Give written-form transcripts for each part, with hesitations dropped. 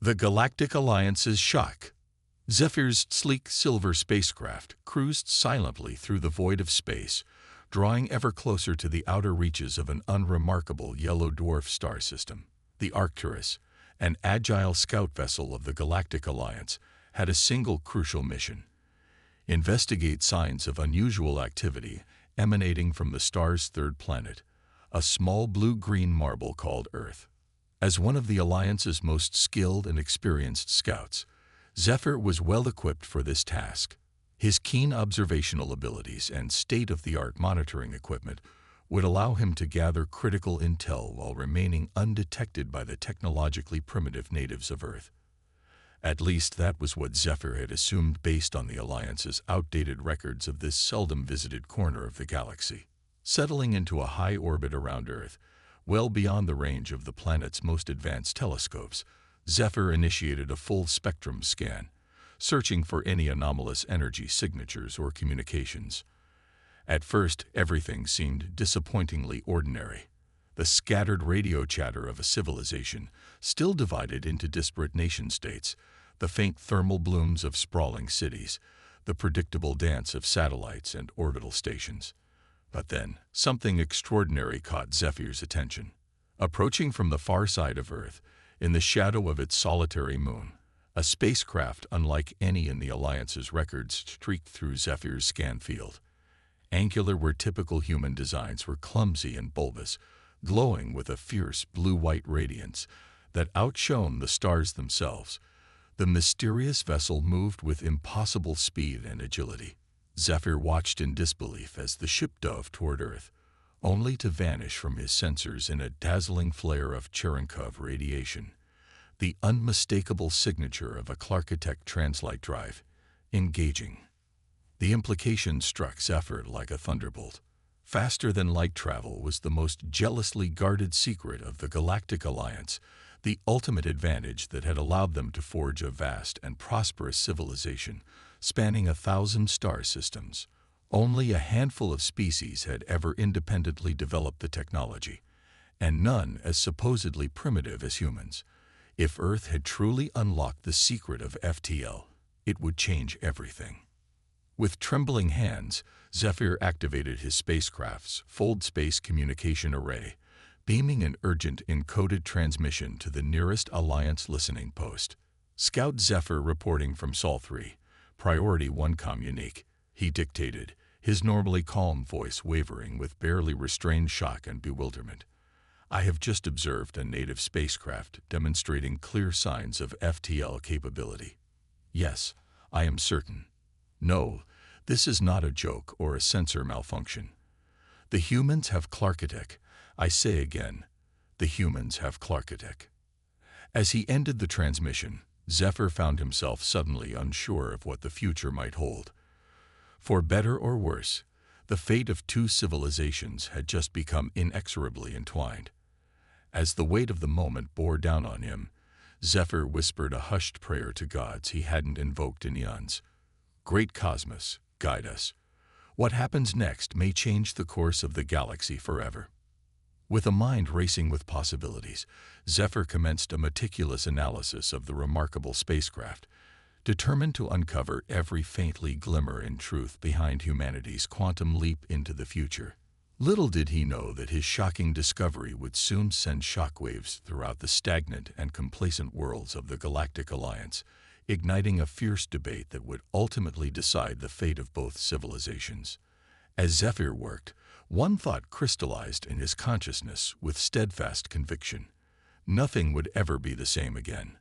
The Galactic Alliance's shock. Zephyr's sleek silver spacecraft cruised silently through the void of space, drawing ever closer to the outer reaches of an unremarkable yellow dwarf star system. The Arcturus, an agile scout vessel of the Galactic Alliance, had a single crucial mission: investigate signs of unusual activity emanating from the star's third planet, a small blue-green marble called Earth. As one of the Alliance's most skilled and experienced scouts, Zephyr was well-equipped for this task. His keen observational abilities and state-of-the-art monitoring equipment would allow him to gather critical intel while remaining undetected by the technologically primitive natives of Earth. At least that was what Zephyr had assumed based on the Alliance's outdated records of this seldom-visited corner of the galaxy. Settling into a high orbit around Earth, well beyond the range of the planet's most advanced telescopes, Zephyr initiated a full-spectrum scan, searching for any anomalous energy signatures or communications. At first, everything seemed disappointingly ordinary. The scattered radio chatter of a civilization, still divided into disparate nation-states, the faint thermal blooms of sprawling cities, the predictable dance of satellites and orbital stations. But then, something extraordinary caught Zephyr's attention. Approaching from the far side of Earth, in the shadow of its solitary moon, a spacecraft unlike any in the Alliance's records streaked through Zephyr's scan field. Angular where typical human designs were clumsy and bulbous, glowing with a fierce blue-white radiance that outshone the stars themselves, the mysterious vessel moved with impossible speed and agility. Zephyr watched in disbelief as the ship dove toward Earth, only to vanish from his sensors in a dazzling flare of Cherenkov radiation, the unmistakable signature of a Clarkitech translite drive. Engaging. The implication struck Zephyr like a thunderbolt. Faster-than-light travel was the most jealously guarded secret of the Galactic Alliance, the ultimate advantage that had allowed them to forge a vast and prosperous civilization spanning 1,000 star systems. Only a handful of species had ever independently developed the technology, and none as supposedly primitive as humans. If Earth had truly unlocked the secret of FTL, it would change everything. With trembling hands, Zephyr activated his spacecraft's fold-space communication array, beaming an urgent encoded transmission to the nearest Alliance listening post. "Scout Zephyr reporting from Sol 3. Priority 1 Communique," he dictated, his normally calm voice wavering with barely restrained shock and bewilderment. "I have just observed a native spacecraft demonstrating clear signs of FTL capability. Yes, I am certain. No, this is not a joke or a sensor malfunction. The humans have Clarkitech. I say again, the humans have Clarkitech." As he ended the transmission, Zephyr found himself suddenly unsure of what the future might hold. For better or worse, the fate of two civilizations had just become inexorably entwined. As the weight of the moment bore down on him, Zephyr whispered a hushed prayer to gods he hadn't invoked in eons. "Great Cosmos, guide us. What happens next may change the course of the galaxy forever." With a mind racing with possibilities, Zephyr commenced a meticulous analysis of the remarkable spacecraft, determined to uncover every faintly glimmer in truth behind humanity's quantum leap into the future. Little did he know that his shocking discovery would soon send shockwaves throughout the stagnant and complacent worlds of the Galactic Alliance, igniting a fierce debate that would ultimately decide the fate of both civilizations. As Zephyr worked, one thought crystallized in his consciousness with steadfast conviction: nothing would ever be the same again.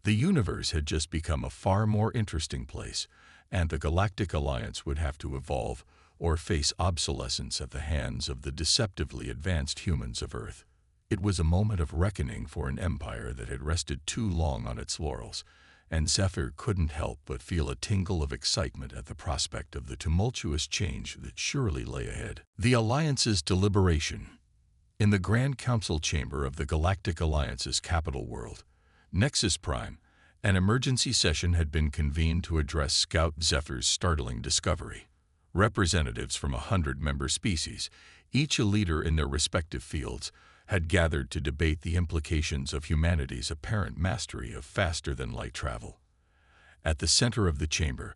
The universe had just become a far more interesting place, and the Galactic Alliance would have to evolve or face obsolescence at the hands of the deceptively advanced humans of Earth. It was a moment of reckoning for an empire that had rested too long on its laurels, and Zephyr couldn't help but feel a tingle of excitement at the prospect of the tumultuous change that surely lay ahead. The Alliance's deliberation. In the Grand Council chamber of the Galactic Alliance's capital world, Nexus Prime, an emergency session had been convened to address Scout Zephyr's startling discovery. Representatives from 100 member species, each a leader in their respective fields, had gathered to debate the implications of humanity's apparent mastery of faster-than-light travel. At the center of the chamber,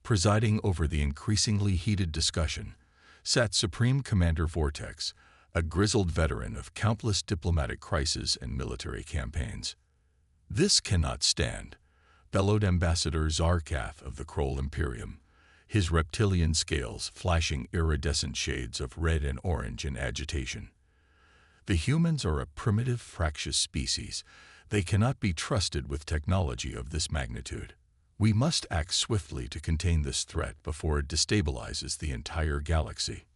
presiding over the increasingly heated discussion, sat Supreme Commander Vortex, a grizzled veteran of countless diplomatic crises and military campaigns. "This cannot stand," bellowed Ambassador Zarkath of the Kroll Imperium, his reptilian scales flashing iridescent shades of red and orange in agitation. "The humans are a primitive, fractious species. They cannot be trusted with technology of this magnitude. We must act swiftly to contain this threat before it destabilizes the entire galaxy."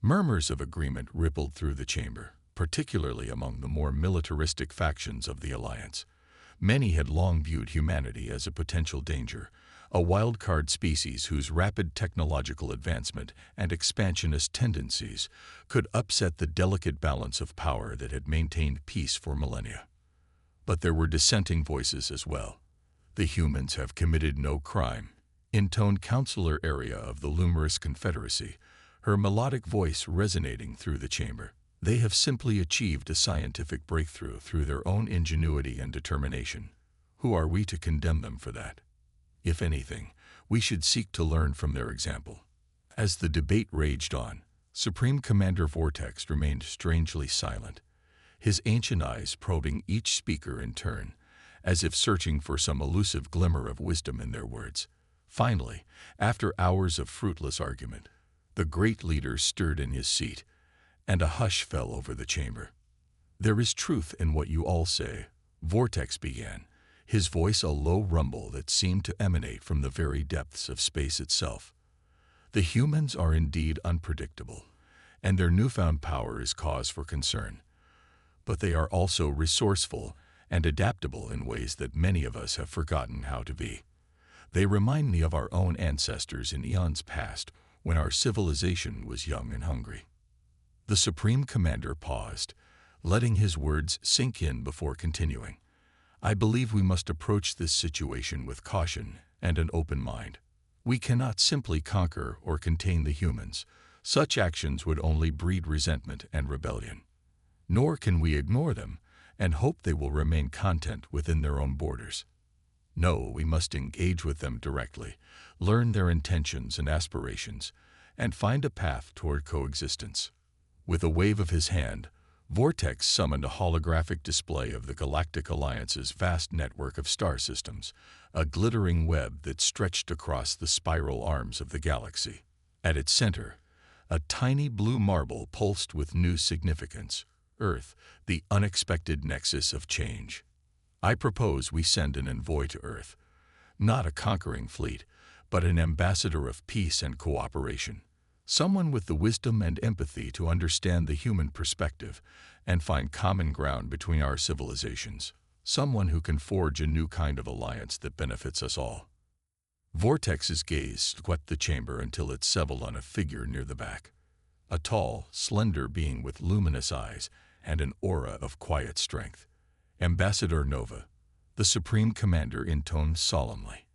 Murmurs of agreement rippled through the chamber, particularly among the more militaristic factions of the Alliance. Many had long viewed humanity as a potential danger, a wild-card species whose rapid technological advancement and expansionist tendencies could upset the delicate balance of power that had maintained peace for millennia. But there were dissenting voices as well. "The humans have committed no crime," intoned Counselor Area of the Lumerous Confederacy, her melodic voice resonating through the chamber. "They have simply achieved a scientific breakthrough through their own ingenuity and determination. Who are we to condemn them for that? If anything, we should seek to learn from their example." As the debate raged on, Supreme Commander Vortex remained strangely silent, his ancient eyes probing each speaker in turn, as if searching for some elusive glimmer of wisdom in their words. Finally, after hours of fruitless argument, the great leader stirred in his seat, and a hush fell over the chamber. "There is truth in what you all say," Vortex began, his voice a low rumble that seemed to emanate from the very depths of space itself. "The humans are indeed unpredictable, and their newfound power is cause for concern. But they are also resourceful and adaptable in ways that many of us have forgotten how to be. They remind me of our own ancestors in eons past, when our civilization was young and hungry." The Supreme Commander paused, letting his words sink in before continuing. "I believe we must approach this situation with caution and an open mind. We cannot simply conquer or contain the humans. Such actions would only breed resentment and rebellion. Nor can we ignore them and hope they will remain content within their own borders. No, we must engage with them directly, learn their intentions and aspirations, and find a path toward coexistence." With a wave of his hand, Vortex summoned a holographic display of the Galactic Alliance's vast network of star systems, a glittering web that stretched across the spiral arms of the galaxy. At its center, a tiny blue marble pulsed with new significance: Earth, the unexpected nexus of change. "I propose we send an envoy to Earth, not a conquering fleet, but an ambassador of peace and cooperation. Someone with the wisdom and empathy to understand the human perspective and find common ground between our civilizations. Someone who can forge a new kind of alliance that benefits us all." Vortex's gaze swept the chamber until it settled on a figure near the back. A tall, slender being with luminous eyes and an aura of quiet strength. Ambassador Nova, the Supreme Commander intoned solemnly.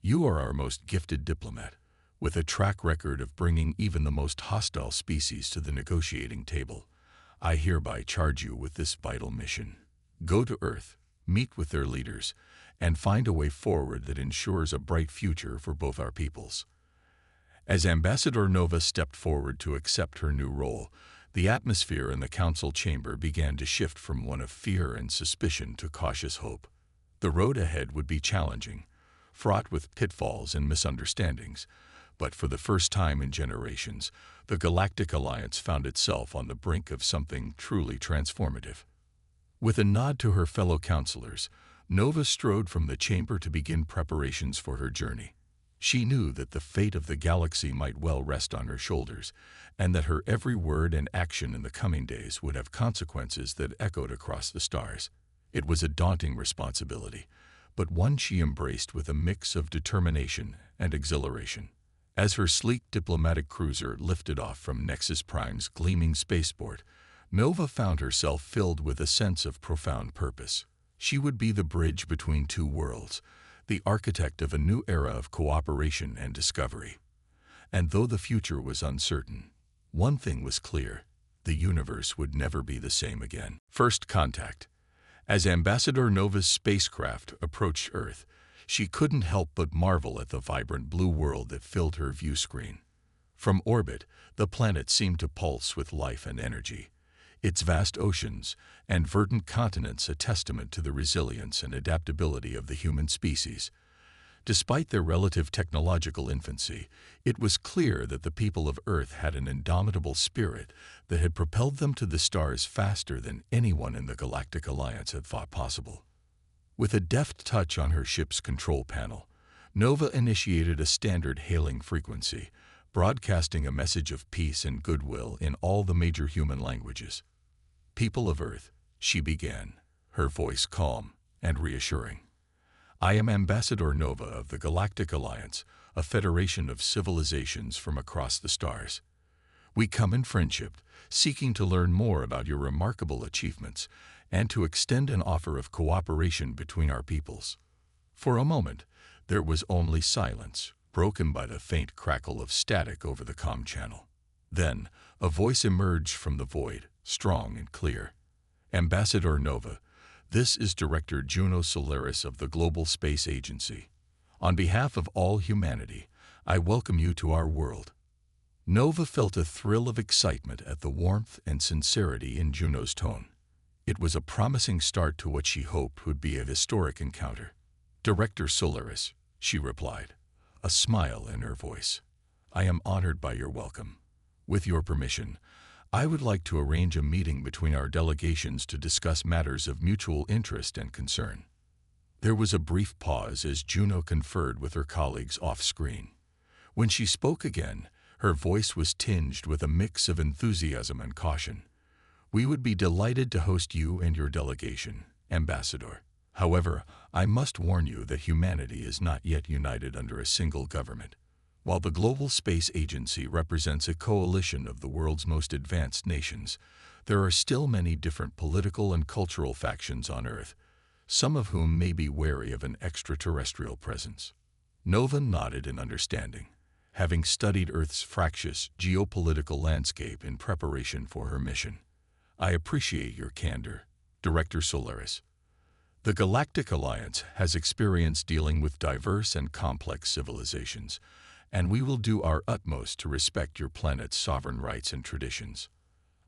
"You are our most gifted diplomat, with a track record of bringing even the most hostile species to the negotiating table. I hereby charge you with this vital mission. Go to Earth, meet with their leaders, and find a way forward that ensures a bright future for both our peoples." As Ambassador Nova stepped forward to accept her new role, the atmosphere in the council chamber began to shift from one of fear and suspicion to cautious hope. The road ahead would be challenging, fraught with pitfalls and misunderstandings, but for the first time in generations, the Galactic Alliance found itself on the brink of something truly transformative. With a nod to her fellow counselors, Nova strode from the chamber to begin preparations for her journey. She knew that the fate of the galaxy might well rest on her shoulders, and that her every word and action in the coming days would have consequences that echoed across the stars. It was a daunting responsibility, but one she embraced with a mix of determination and exhilaration. As her sleek diplomatic cruiser lifted off from Nexus Prime's gleaming spaceport, Nova found herself filled with a sense of profound purpose. She would be the bridge between two worlds, the architect of a new era of cooperation and discovery. And though the future was uncertain, one thing was clear: The universe would never be the same again. First contact. As Ambassador Nova's spacecraft approached Earth, she couldn't help but marvel at the vibrant blue world that filled her view screen. From orbit, the planet seemed to pulse with life and energy, its vast oceans and verdant continents a testament to the resilience and adaptability of the human species. Despite their relative technological infancy, it was clear that the people of Earth had an indomitable spirit that had propelled them to the stars faster than anyone in the Galactic Alliance had thought possible. With a deft touch on her ship's control panel, Nova initiated a standard hailing frequency, broadcasting a message of peace and goodwill in all the major human languages. "People of Earth," she began, her voice calm and reassuring. "I am Ambassador Nova of the Galactic Alliance, a federation of civilizations from across the stars. We come in friendship, seeking to learn more about your remarkable achievements and to extend an offer of cooperation between our peoples." For a moment, there was only silence, broken by the faint crackle of static over the comm channel. Then, a voice emerged from the void, strong and clear. "Ambassador Nova, this is Director Juno Solaris of the Global Space Agency. On behalf of all humanity, I welcome you to our world." Nova felt a thrill of excitement at the warmth and sincerity in Juno's tone. It was a promising start to what she hoped would be a historic encounter. "Director Solaris," she replied, a smile in her voice, "I am honored by your welcome. With your permission, I would like to arrange a meeting between our delegations to discuss matters of mutual interest and concern." There was a brief pause as Juno conferred with her colleagues off-screen. When she spoke again, her voice was tinged with a mix of enthusiasm and caution. "We would be delighted to host you and your delegation, Ambassador. However, I must warn you that humanity is not yet united under a single government. While the Global Space Agency represents a coalition of the world's most advanced nations, there are still many different political and cultural factions on Earth, some of whom may be wary of an extraterrestrial presence." Nova nodded in understanding, having studied Earth's fractious geopolitical landscape in preparation for her mission. "I appreciate your candor, Director Solaris. The Galactic Alliance has experience dealing with diverse and complex civilizations, and we will do our utmost to respect your planet's sovereign rights and traditions.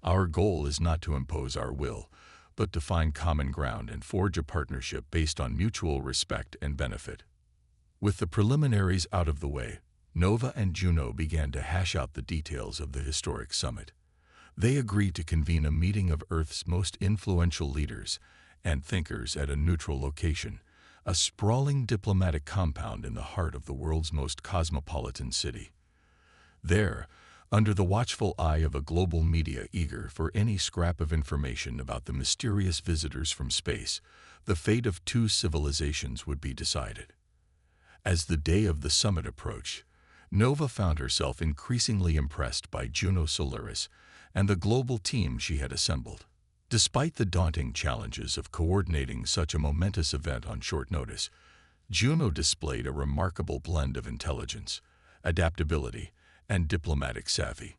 Our goal is not to impose our will, but to find common ground and forge a partnership based on mutual respect and benefit." With the preliminaries out of the way, Nova and Juno began to hash out the details of the historic summit. They agreed to convene a meeting of Earth's most influential leaders and thinkers at a neutral location, a sprawling diplomatic compound in the heart of the world's most cosmopolitan city. There, under the watchful eye of a global media eager for any scrap of information about the mysterious visitors from space, the fate of two civilizations would be decided. As the day of the summit approached, Nova found herself increasingly impressed by Juno Solaris and the global team she had assembled. Despite the daunting challenges of coordinating such a momentous event on short notice, Juno displayed a remarkable blend of intelligence, adaptability, and diplomatic savvy.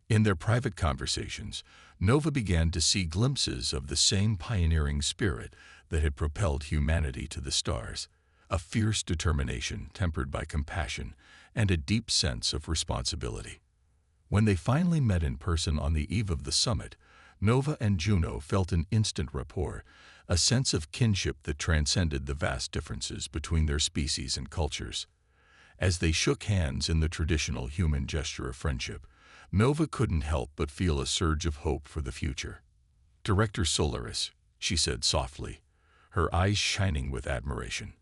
In their private conversations, Nova began to see glimpses of the same pioneering spirit that had propelled humanity to the stars, a fierce determination tempered by compassion and a deep sense of responsibility. When they finally met in person on the eve of the summit, Nova and Juno felt an instant rapport, a sense of kinship that transcended the vast differences between their species and cultures. As they shook hands in the traditional human gesture of friendship, Nova couldn't help but feel a surge of hope for the future. "Director Solaris," she said softly, her eyes shining with admiration,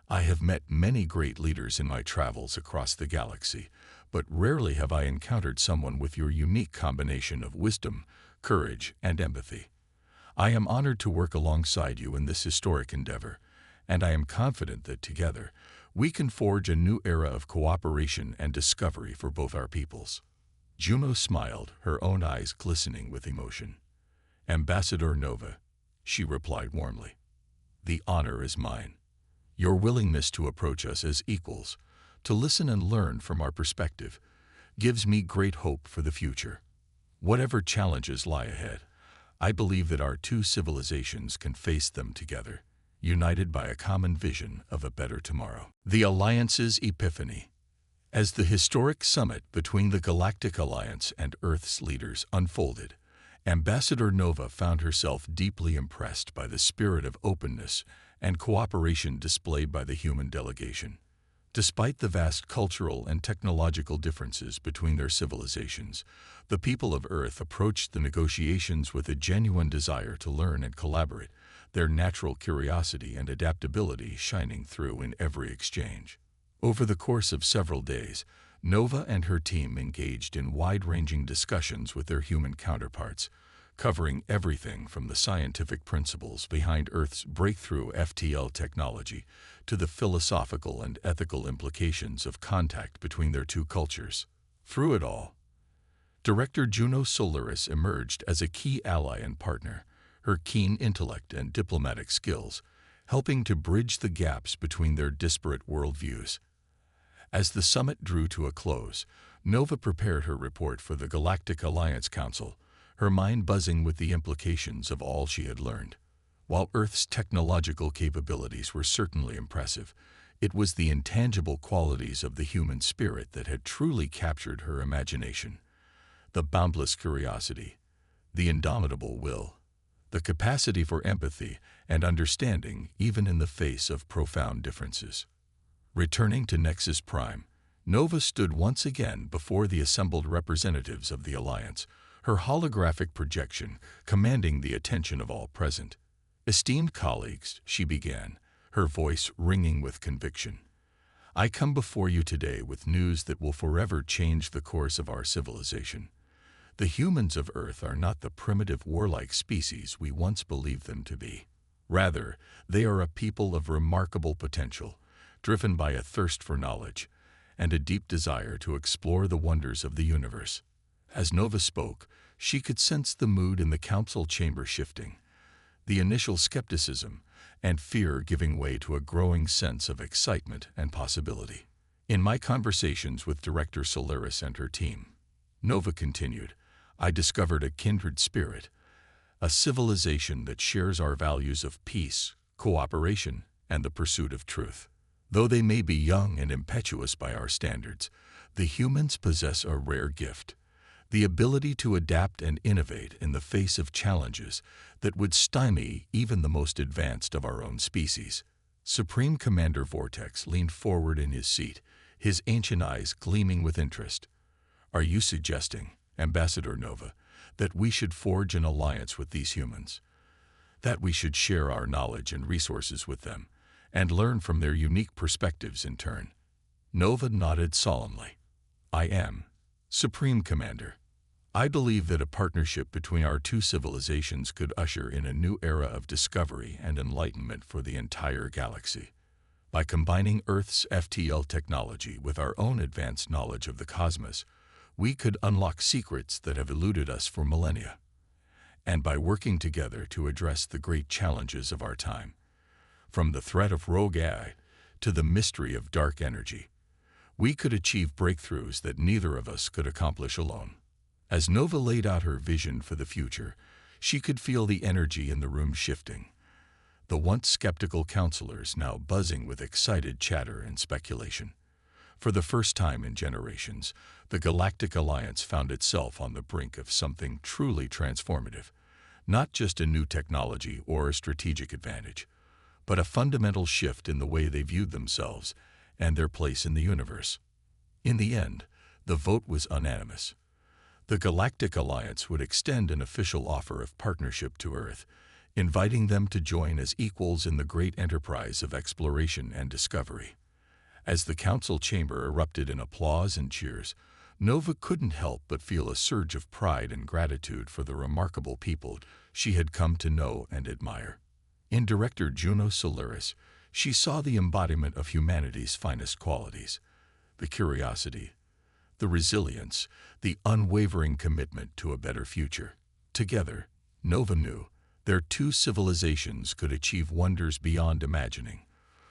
"I have met many great leaders in my travels across the galaxy, but rarely have I encountered someone with your unique combination of wisdom, courage, and empathy. I am honored to work alongside you in this historic endeavor, and I am confident that together we can forge a new era of cooperation and discovery for both our peoples." Juno smiled, her own eyes glistening with emotion. "Ambassador Nova," she replied warmly, "the honor is mine. Your willingness to approach us as equals, to listen and learn from our perspective, gives me great hope for the future. Whatever challenges lie ahead, I believe that our two civilizations can face them together, united by a common vision of a better tomorrow. The Alliance's Epiphany. As the historic summit between the Galactic Alliance and Earth's leaders unfolded, Ambassador Nova found herself deeply impressed by the spirit of openness and cooperation displayed by the human delegation. Despite the vast cultural and technological differences between their civilizations, the people of Earth approached the negotiations with a genuine desire to learn and collaborate, their natural curiosity and adaptability shining through in every exchange. Over the course of several days, Nova and her team engaged in wide-ranging discussions with their human counterparts, covering everything from the scientific principles behind Earth's breakthrough FTL technology to the philosophical and ethical implications of contact between their two cultures. Through it all, Director Juno Solaris emerged as a key ally and partner, her keen intellect and diplomatic skills helping to bridge the gaps between their disparate worldviews. As the summit drew to a close, Nova prepared her report for the Galactic Alliance Council, her mind buzzing with the implications of all she had learned. While Earth's technological capabilities were certainly impressive, it was the intangible qualities of the human spirit that had truly captured her imagination. The boundless curiosity, the indomitable will, the capacity for empathy and understanding even in the face of profound differences. Returning to Nexus Prime, Nova stood once again before the assembled representatives of the Alliance, her holographic projection commanding the attention of all present. "Esteemed colleagues," she began, her voice ringing with conviction, "I come before you today with news that will forever change the course of our civilization. The humans of Earth are not the primitive warlike species we once believed them to be. Rather, they are a people of remarkable potential, driven by a thirst for knowledge and a deep desire to explore the wonders of the universe." As Nova spoke, she could sense the mood in the council chamber shifting, the initial skepticism and fear giving way to a growing sense of excitement and possibility. "In my conversations with Director Solaris and her team," Nova continued, "I discovered a kindred spirit, a civilization that shares our values of peace, cooperation, and the pursuit of truth. Though they may be young and impetuous by our standards, the humans possess a rare gift, the ability to adapt and innovate in the face of challenges that would stymie even the most advanced of our own species." Supreme Commander Vortex leaned forward in his seat, his ancient eyes gleaming with interest. "Are you suggesting, Ambassador Nova, that we should forge an alliance with these humans? That we should share our knowledge and resources with them, and learn from their unique perspectives in turn?" Nova nodded solemnly. "I am, Supreme Commander. I believe that a partnership between our two civilizations could usher in a new era of discovery and enlightenment for the entire galaxy. By combining Earth's FTL technology with our own advanced knowledge of the cosmos, we could unlock secrets that have eluded us for millennia. And by working together to address the great challenges of our time, from the threat of rogue AI to the mystery of dark energy, we could achieve breakthroughs that neither of us could accomplish alone." As Nova laid out her vision for the future, she could feel the energy in the room shifting, the once skeptical counselors now buzzing with excited chatter and speculation. For the first time in generations, the Galactic Alliance found itself on the brink of something truly transformative, not just a new technology or a strategic advantage, but a fundamental shift in the way they viewed themselves and their place in the universe. In the end, the vote was unanimous. The Galactic Alliance would extend an official offer of partnership to Earth, inviting them to join as equals in the great enterprise of exploration and discovery. As the council chamber erupted in applause and cheers, Nova couldn't help but feel a surge of pride and gratitude for the remarkable people she had come to know and admire. In Director Juno Solaris, she saw the embodiment of humanity's finest qualities: the curiosity, the resilience, the unwavering commitment to a better future. Together, Nova knew, their two civilizations could achieve wonders beyond imagining,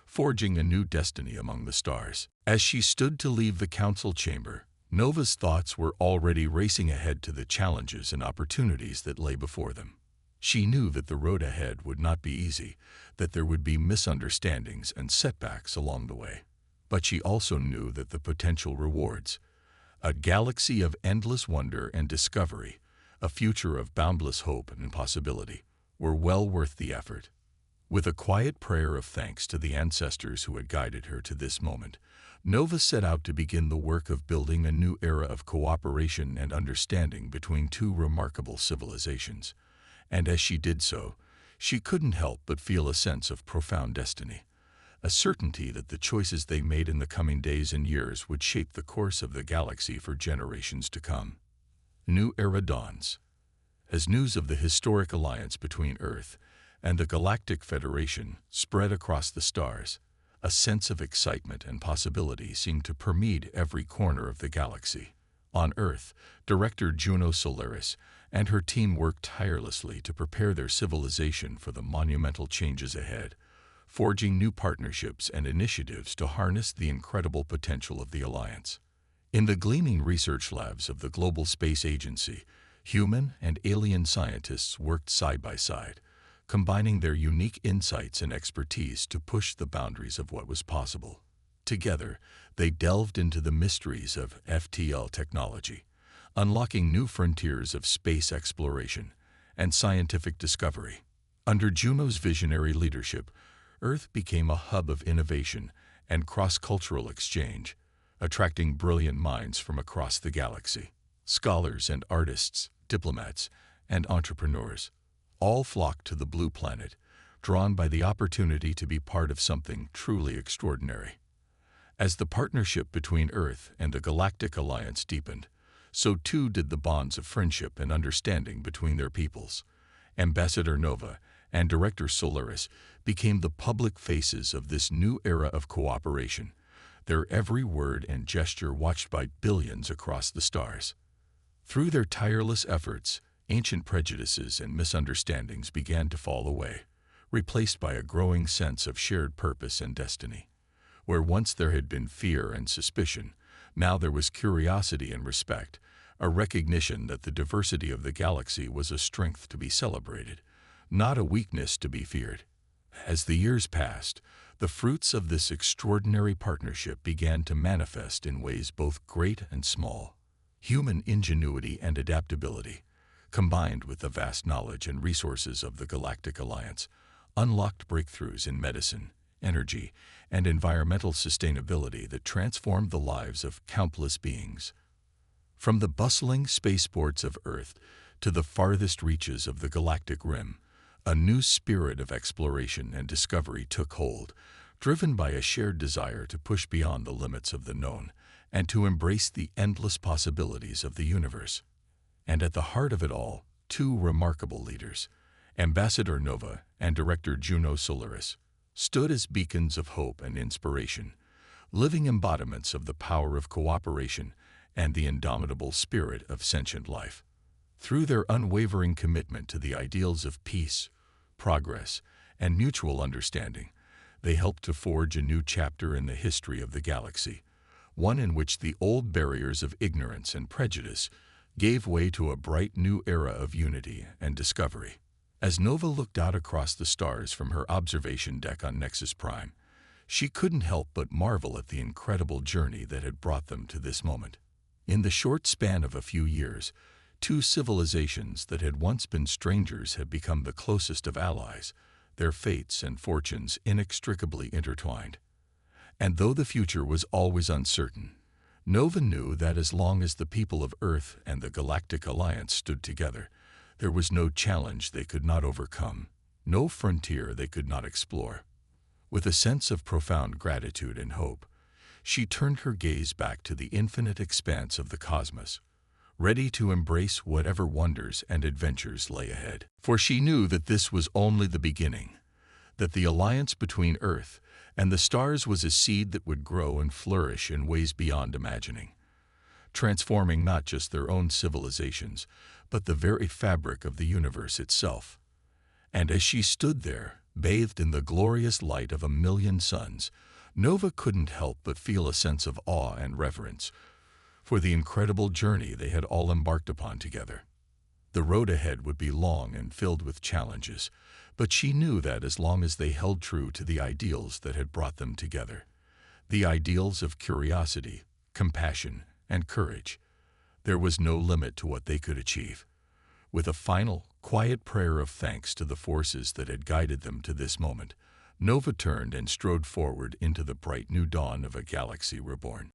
forging a new destiny among the stars. As she stood to leave the council chamber, Nova's thoughts were already racing ahead to the challenges and opportunities that lay before them. She knew that the road ahead would not be easy, that there would be misunderstandings and setbacks along the way. But she also knew that the potential rewards, a galaxy of endless wonder and discovery, a future of boundless hope and possibility, were well worth the effort. With a quiet prayer of thanks to the ancestors who had guided her to this moment, Nova set out to begin the work of building a new era of cooperation and understanding between two remarkable civilizations. And as she did so, she couldn't help but feel a sense of profound destiny, a certainty that the choices they made in the coming days and years would shape the course of the galaxy for generations to come. New era dawns. As news of the historic alliance between Earth and the Galactic Federation spread across the stars, a sense of excitement and possibility seemed to permeate every corner of the galaxy. On Earth, Director Juno Solaris and her team worked tirelessly to prepare their civilization for the monumental changes ahead, forging new partnerships and initiatives to harness the incredible potential of the Alliance. In the gleaming research labs of the Global Space Agency, human and alien scientists worked side by side, combining their unique insights and expertise to push the boundaries of what was possible. Together, they delved into the mysteries of FTL technology, unlocking new frontiers of space exploration and scientific discovery. Under Juno's visionary leadership, Earth became a hub of innovation and cross-cultural exchange, attracting brilliant minds from across the galaxy. Scholars and artists, diplomats, and entrepreneurs all flocked to the Blue Planet, drawn by the opportunity to be part of something truly extraordinary. As the partnership between Earth and the Galactic Alliance deepened, so too did the bonds of friendship and understanding between their peoples. Ambassador Nova and Director Solaris became the public faces of this new era of cooperation, their every word and gesture watched by billions across the stars. Through their tireless efforts, ancient prejudices and misunderstandings began to fall away, replaced by a growing sense of shared purpose and destiny. Where once there had been fear and suspicion, now there was curiosity and respect, a recognition that the diversity of the galaxy was a strength to be celebrated, not a weakness to be feared. As the years passed, the fruits of this extraordinary partnership began to manifest in ways both great and small. Human ingenuity and adaptability, combined with the vast knowledge and resources of the Galactic Alliance, unlocked breakthroughs in medicine, energy, and environmental sustainability that transformed the lives of countless beings. From the bustling spaceports of Earth to the farthest reaches of the galactic rim, a new spirit of exploration and discovery took hold, driven by a shared desire to push beyond the limits of the known and to embrace the endless possibilities of the universe. And at the heart of it all, two remarkable leaders, Ambassador Nova and Director Juno Solaris, stood as beacons of hope and inspiration, living embodiments of the power of cooperation and the indomitable spirit of sentient life. Through their unwavering commitment to the ideals of peace, progress, and mutual understanding, they helped to forge a new chapter in the history of the galaxy, one in which the old barriers of ignorance and prejudice gave way to a bright new era of unity and discovery. As Nova looked out across the stars from her observation deck on Nexus Prime, she couldn't help but marvel at the incredible journey that had brought them to this moment. In the short span of a few years, two civilizations that had once been strangers had become the closest of allies, their fates and fortunes inextricably intertwined. And though the future was always uncertain, Nova knew that as long as the people of Earth and the Galactic Alliance stood together, there was no challenge they could not overcome, no frontier they could not explore. With a sense of profound gratitude and hope, she turned her gaze back to the infinite expanse of the cosmos, ready to embrace whatever wonders and adventures lay ahead. For she knew that this was only the beginning, that the alliance between Earth and the stars was a seed that would grow and flourish in ways beyond imagining, transforming not just their own civilizations, but the very fabric of the universe itself. And as she stood there, bathed in the glorious light of a million suns, Nova couldn't help but feel a sense of awe and reverence, for the incredible journey they had all embarked upon together. The road ahead would be long and filled with challenges, but she knew that as long as they held true to the ideals that had brought them together, the ideals of curiosity, compassion, and courage, there was no limit to what they could achieve. With a final, quiet prayer of thanks to the forces that had guided them to this moment, Nova turned and strode forward into the bright new dawn of a galaxy reborn.